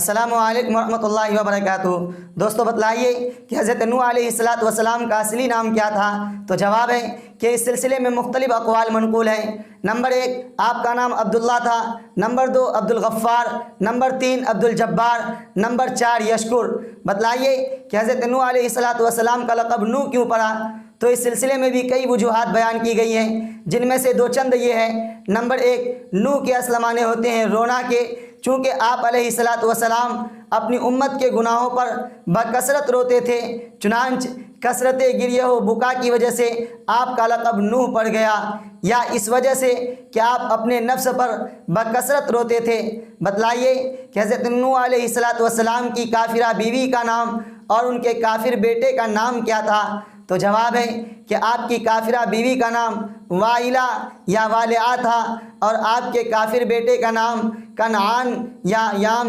السلام علیکم ورحمۃ اللہ وبرکاتہ۔ دوستو بتلائیے کہ حضرت نوح علیہ السلام کا اصلی نام کیا تھا؟ تو جواب ہے کہ اس سلسلے میں مختلف اقوال منقول ہیں۔ نمبر 1، آپ کا نام عبداللہ تھا۔ Number 2، Abdul Ghaffar. Number 3، Abdul Jabbar. Number 4، یشکر۔ بتلائیے کہ حضرت نوح علیہ السلام کا لقب نوح کیوں پڑا؟ تو اس سلسلے میں بھی کئی وجوہات بیان کی گئی ہیں، جن میں سے دو چند یہ ہیں۔ نمبر 1، نوح کے اصل معنی ہوتے ہیں رونا کے، چونکہ آپ علیہ السلام اپنی امت کے گناہوں پر بکثرت روتے تھے، چنانچہ کثرت گریہ و بکا کی وجہ سے آپ کا لقب نوح پڑ گیا، یا اس وجہ سے کہ آپ اپنے نفس پر بکثرت روتے تھے۔ بتلائیے کہ حضرت نوح علیہ السلام کی کافرہ بیوی کا نام اور ان کے کافر بیٹے کا نام کیا تھا؟ تو جواب ہے کہ آپ کی کافرہ بیوی کا نام وائلہ یا والعہ تھا، اور آپ کے کافر بیٹے کا نام کنعان یا یام